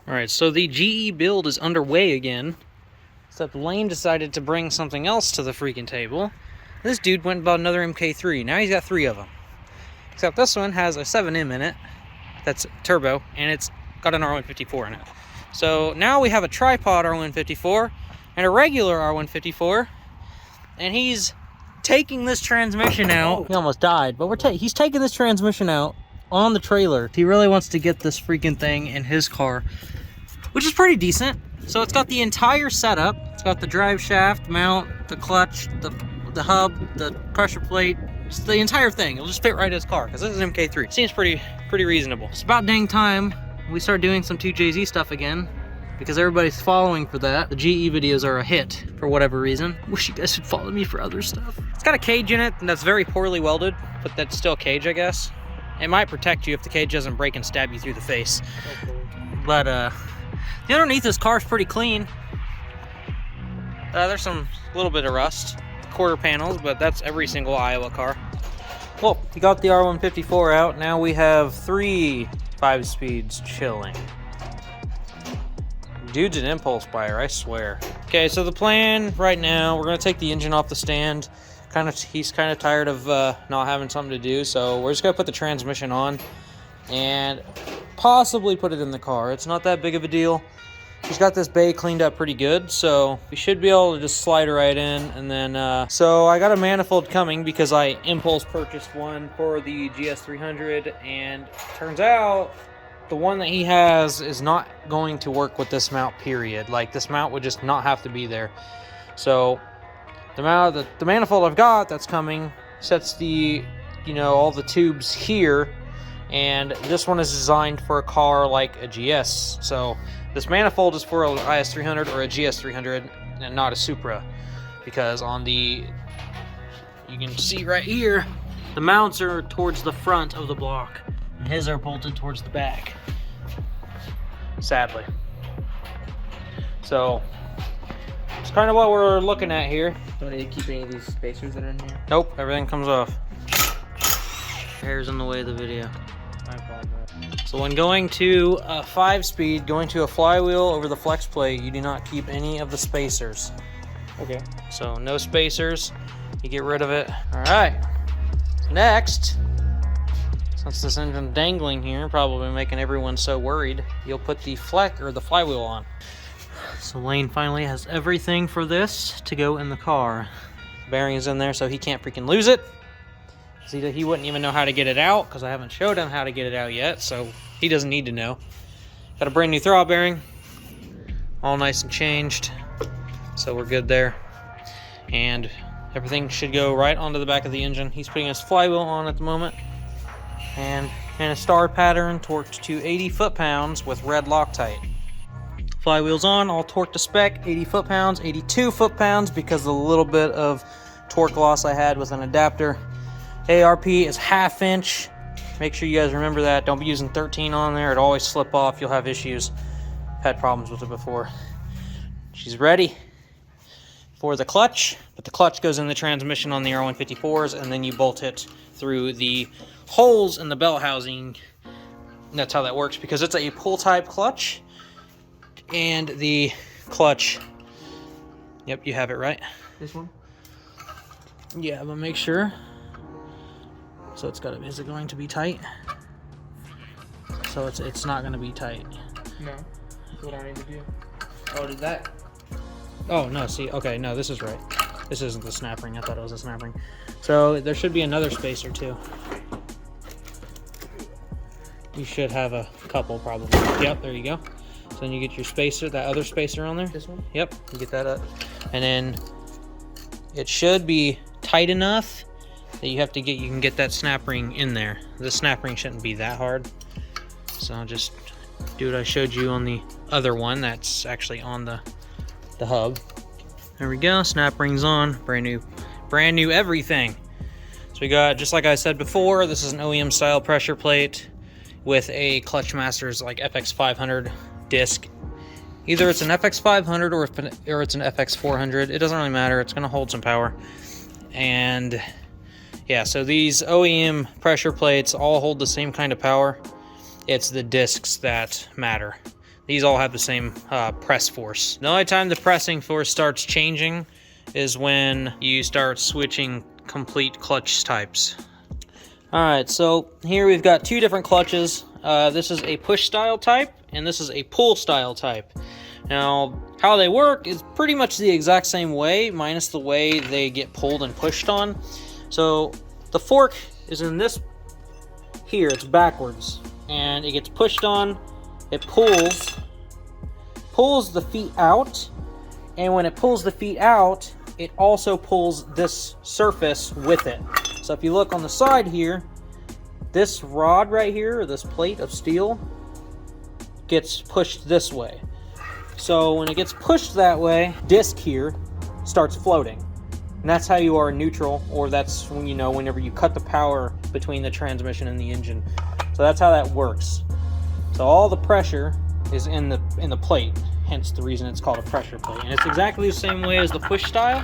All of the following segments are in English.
Alright, so the GE build is underway again. Except Lane decided to bring something else to the freaking table. This dude went and bought another MK3. Now he's got 3 of them. Except this one has a 7M in it. That's turbo, and it's got an R154 in it. So now we have a tripod R154 and a regular R154. And he's taking this transmission out. He almost died, but he's taking this transmission out on the trailer. He really wants to get this freaking thing in his car, which is pretty decent. So it's got the entire setup. It's got the drive shaft, mount, the clutch, the hub, the pressure plate, just the entire thing. It'll just fit right in his car because this is an MK3. Seems pretty reasonable. It's about dang time we start doing some 2JZ stuff again because everybody's following for that. The GE videos are a hit for whatever reason. Wish you guys would follow me for other stuff. It's got a cage in it that's very poorly welded, but that's still cage, I guess. It might protect you if the cage doesn't break and stab you through the face. Okay. But the underneath this car is pretty clean. There's some little bit of rust, quarter panels, but that's every single Iowa car. Well, you got the R154 out. Now we have 3 5-speeds chilling. Dude's an impulse buyer, I swear. Okay, so the plan right now, we're gonna take the engine off the stand. He's kind of tired of not having something to do, so we're just gonna put the transmission on and possibly put it in the car. It's not that big of a deal. He's got this bay cleaned up pretty good, so we should be able to just slide it right in. And then, so I got a manifold coming because I impulse purchased one for the GS300, and turns out the one that he has is not going to work with this mount, period. Like, this mount would just not have to be there. So the manifold I've got that's coming sets the, all the tubes here, and this one is designed for a car like a GS. So this manifold is for an IS300 or a GS300 and not a Supra, because you can see right here, the mounts are towards the front of the block and his are bolted towards the back, sadly. So it's kind of what we're looking at here. Don't need to keep any of these spacers that are in here? Nope, everything comes off. Hair's in the way of the video. I apologize. So when going to a 5-speed, going to a flywheel over the flex plate, you do not keep any of the spacers. Okay. So no spacers, you get rid of it. All right, next, since this engine's dangling here, probably making everyone so worried, you'll put the flywheel on. So Lane finally has everything for this to go in the car. Bearing is in there so he can't freaking lose it. See, he wouldn't even know how to get it out because I haven't showed him how to get it out yet, so he doesn't need to know. Got a brand new throttle bearing, all nice and changed, so we're good there. And everything should go right onto the back of the engine. He's putting his flywheel on at the moment, and in a star pattern, torqued to 80 foot-pounds with red Loctite. Flywheel's on, all torqued to spec, 80 foot-pounds, 82 foot-pounds because of the little bit of torque loss I had with an adapter. ARP is 1/2 inch. Make sure you guys remember that. Don't be using 13 on there. It'll always slip off. You'll have issues. Had problems with it before. She's ready for the clutch, but the clutch goes in the transmission on the R154s, and then you bolt it through the holes in the bell housing. And that's how that works, because it's a pull type clutch, and the clutch, yep, you have it right. This one? Yeah, but make sure. So is it going to be tight? So it's not going to be tight. No. That's what I need to do. Oh, did that? Oh, no, see, okay, no, this is right. This isn't the snap ring. I thought it was a snap ring. So there should be another spacer too. You should have a couple probably. Yep, there you go. So then you get your spacer, that other spacer on there. This one? Yep, you get that up. And then it should be tight enough that you can get that snap ring in there. The snap ring shouldn't be that hard. So I'll just do what I showed you on the other one that's actually on the hub. There we go, snap ring's on, brand new everything. So we got, just like I said before, this is an OEM style pressure plate with a Clutchmasters like FX500 disc. Either it's an FX500 or it's an FX400. It doesn't really matter, it's gonna hold some power. And yeah, so these OEM pressure plates all hold the same kind of power. It's the discs that matter. these all have the same press force. The only time the pressing force starts changing is when you start switching complete clutch types. All right, so here we've got two different clutches. This is a push style type, and this is a pull style type. Now, how they work is pretty much the exact same way, minus the way they get pulled and pushed on. So the fork is in this here, it's backwards, and it gets pushed on, it pulls the feet out, and when it pulls the feet out, it also pulls this surface with it. So if you look on the side here, this rod right here, or this plate of steel, gets pushed this way. So when it gets pushed that way, disc here starts floating. And that's how you are neutral, or that's when, you know, whenever you cut the power between the transmission and the engine. So that's how that works. So all the pressure is in the plate, hence the reason it's called a pressure plate. And it's exactly the same way as the push style,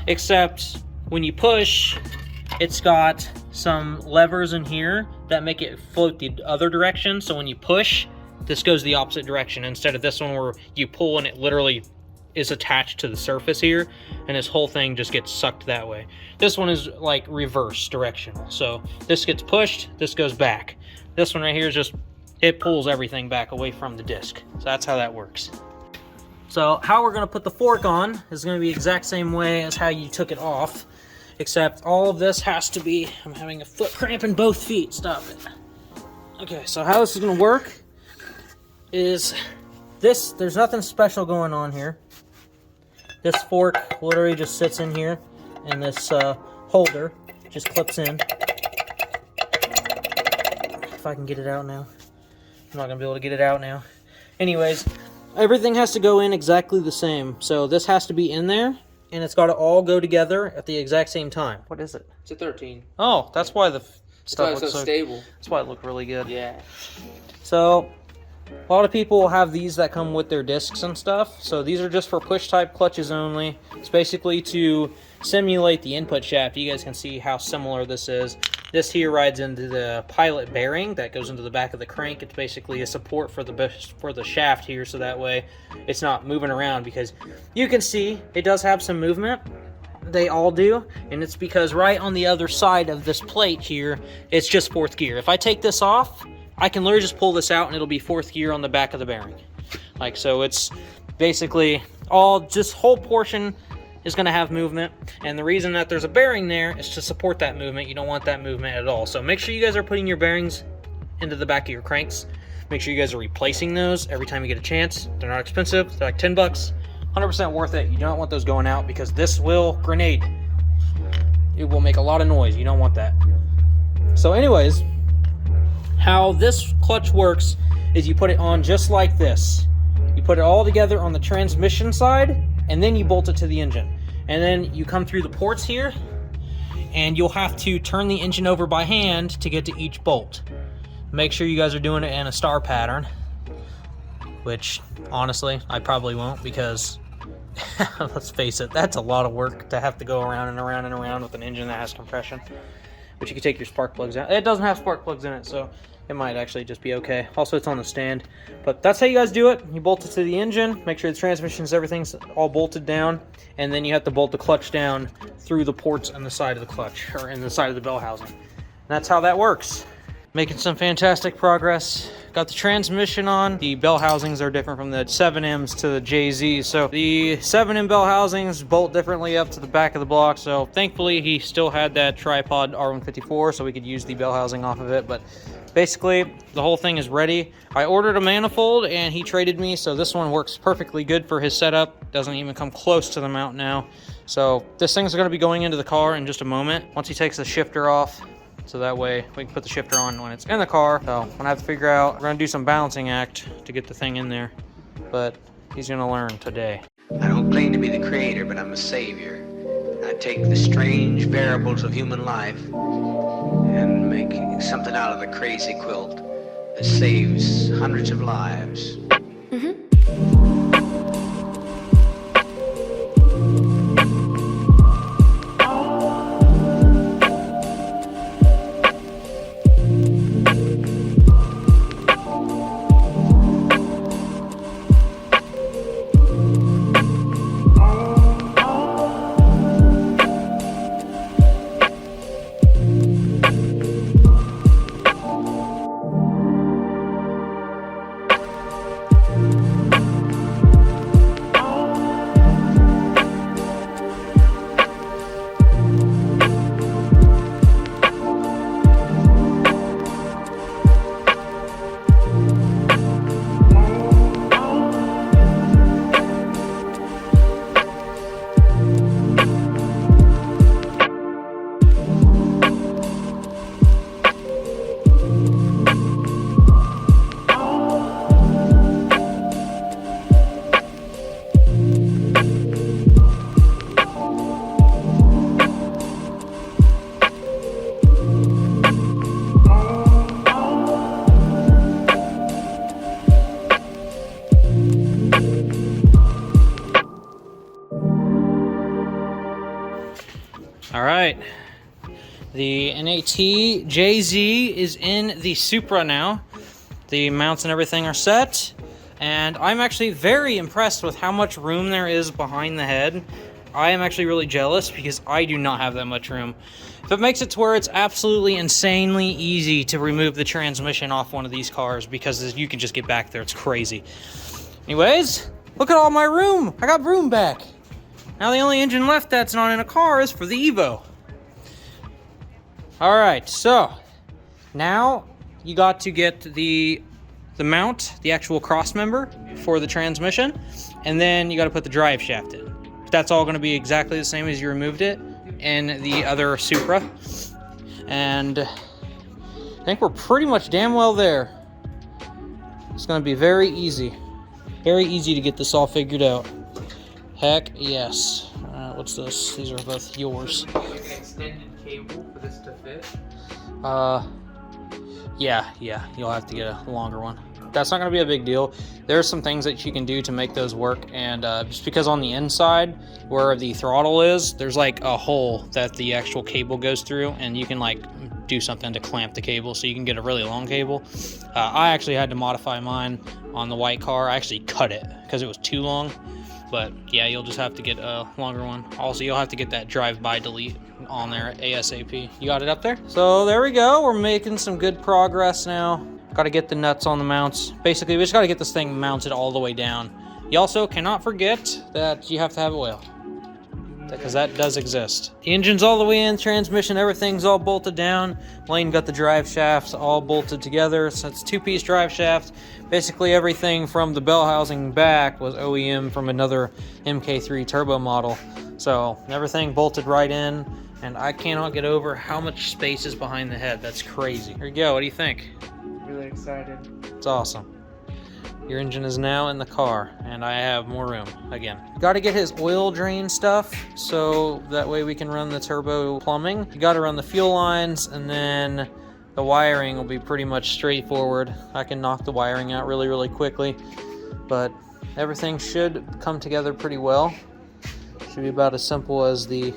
except when you push, it's got some levers in here that make it float the other direction. So when you push, this goes the opposite direction instead of this one where you pull and it literally is attached to the surface here, and this whole thing just gets sucked that way. This one is like reverse directional. So this gets pushed, this goes back. This one right here is just, it pulls everything back away from the disc. So that's how that works. So how we're gonna put the fork on is gonna be the exact same way as how you took it off, except all of this has to be, I'm having a foot cramp in both feet, stop it. Okay, so how this is gonna work is this, there's nothing special going on here. This fork literally just sits in here, and this holder just clips in. If I can get it out now. I'm not gonna be able to get it out now. Anyways, everything has to go in exactly the same. So this has to be in there, and it's got to all go together at the exact same time. What is it? It's a 13. Oh, that's why the stuff It's looks so stable. That's why it looked really good. Yeah. So a lot of people have these that come with their discs and stuff. So these are just for push type clutches only. It's basically to simulate the input shaft. You guys can see how similar this is. This here rides into the pilot bearing that goes into the back of the crank. It's basically a support for the shaft here, so that way it's not moving around, because you can see it does have some movement. They all do, and it's because right on the other side of this plate here, it's just fourth gear. If I take this off, I can literally just pull this out and it'll be fourth gear on the back of the bearing. Like, so it's basically all, this whole portion is going to have movement, and the reason that there's a bearing there is to support that movement. You don't want that movement at all. So make sure you guys are putting your bearings into the back of your cranks. Make sure you guys are replacing those every time you get a chance. They're not expensive. They're like 10 bucks. 100% worth it. You don't want those going out, because this will grenade. It will make a lot of noise. You don't want that. So anyways, how this clutch works is you put it on just like this. You put it all together on the transmission side, and then you bolt it to the engine. And then you come through the ports here, and you'll have to turn the engine over by hand to get to each bolt. Make sure you guys are doing it in a star pattern, which honestly I probably won't, because let's face it, that's a lot of work to have to go around and around and around with an engine that has compression. But you can take your spark plugs out. It doesn't have spark plugs in it, so it might actually just be okay. Also, it's on the stand. But that's how you guys do it. You bolt it to the engine, make sure the transmissions, everything's all bolted down, and then you have to bolt the clutch down through the ports on the side of the clutch, or in the side of the bell housing. And that's how that works. Making some fantastic progress. Got the transmission on. The bell housings are different from the 7Ms to the JZ. So the 7M bell housings bolt differently up to the back of the block. So thankfully he still had that tripod R154, so we could use the bell housing off of it. But basically the whole thing is ready. I ordered a manifold and he traded me, so this one works perfectly good for his setup. Doesn't even come close to the mount now. So this thing's going to be going into the car in just a moment once he takes the shifter off. So that way we can put the shifter on when it's in the car. So I'm gonna have to figure out, we're gonna do some balancing act to get the thing in there, but he's gonna learn today. I don't claim to be the creator, but I'm a savior. I take the strange variables of human life and make something out of the crazy quilt that saves hundreds of lives. All right. The NAT-JZ is in the Supra now. The mounts and everything are set. And I'm actually very impressed with how much room there is behind the head. I am actually really jealous because I do not have that much room. If it makes it to where it's absolutely insanely easy to remove the transmission off one of these cars because you can just get back there. It's crazy. Anyways, look at all my room. I got room back. Now the only engine left that's not in a car is for the Evo. All right, so now you got to get the mount, the actual cross member for the transmission, and then you got to put the drive shaft in. That's all going to be exactly the same as you removed it in the other Supra. And I think we're pretty much damn well there. It's going to be very easy. Very easy to get this all figured out. Heck yes. What's this? These are both yours. Like an extended cable for this to fit? Yeah, you'll have to get a longer one. That's not going to be a big deal. There's some things that you can do to make those work, and just because on the inside where the throttle is, there's like a hole that the actual cable goes through, and you can like do something to clamp the cable so you can get a really long cable. I actually had to modify mine on the white car. I actually cut it because it was too long, but yeah, you'll just have to get a longer one. Also, you'll have to get that drive-by delete on there ASAP. You got it up there? So there we go. We're making some good progress now. Got to get the nuts on the mounts. Basically, we just got to get this thing mounted all the way down. You also cannot forget that you have to have oil, because that does exist. The engine's all the way in, transmission, everything's all bolted down. Lane got the drive shafts all bolted together, so it's a two-piece drive shaft. Basically, everything from the bell housing back was OEM from another MK3 turbo model. So everything bolted right in, and I cannot get over how much space is behind the head. That's crazy. Here you go. What do you think? Really excited. It's awesome. Your engine is now in the car, and I have more room again. Got to get his oil drain stuff, so that way we can run the turbo plumbing. You got to run the fuel lines, and then the wiring will be pretty much straightforward. I can knock the wiring out really, really quickly, but everything should come together pretty well. Should be about as simple as the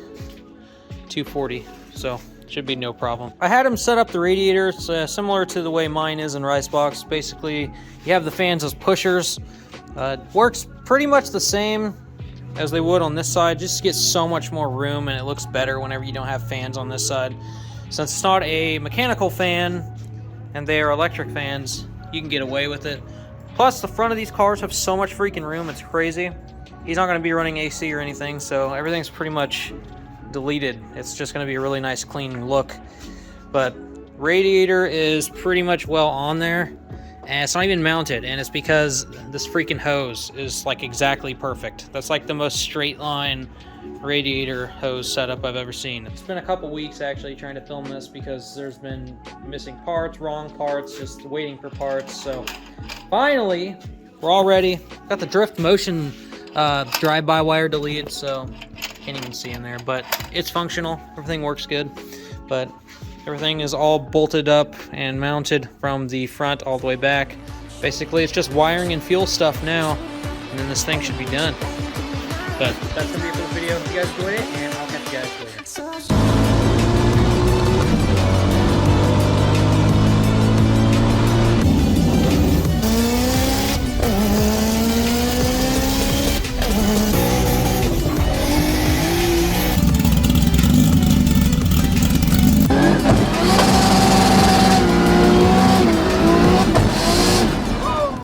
240, so should be no problem. I had him set up the radiator similar to the way mine is in Ricebox. Basically, you have the fans as pushers. Works pretty much the same as they would on this side, just gets so much more room, and it looks better whenever you don't have fans on this side. Since it's not a mechanical fan and they are electric fans, you can get away with it. Plus, the front of these cars have so much freaking room, it's crazy. He's not going to be running AC or anything, so everything's pretty much deleted. It's just going to be a really nice clean look. But radiator is pretty much well on there, and it's not even mounted, and it's because this freaking hose is like exactly perfect. That's like the most straight line radiator hose setup I've ever seen. It's been a couple weeks actually trying to film this because there's been missing parts, wrong parts, just waiting for parts. So finally we're all ready. Got the drift motion drive-by wire deleted, so can't even see in there, but it's functional. Everything works good, but everything is all bolted up and mounted from the front all the way back. Basically, it's just wiring and fuel stuff now, and then this thing should be done. But that's gonna be it for the video. If you guys enjoyed it, and I'll catch you guys later.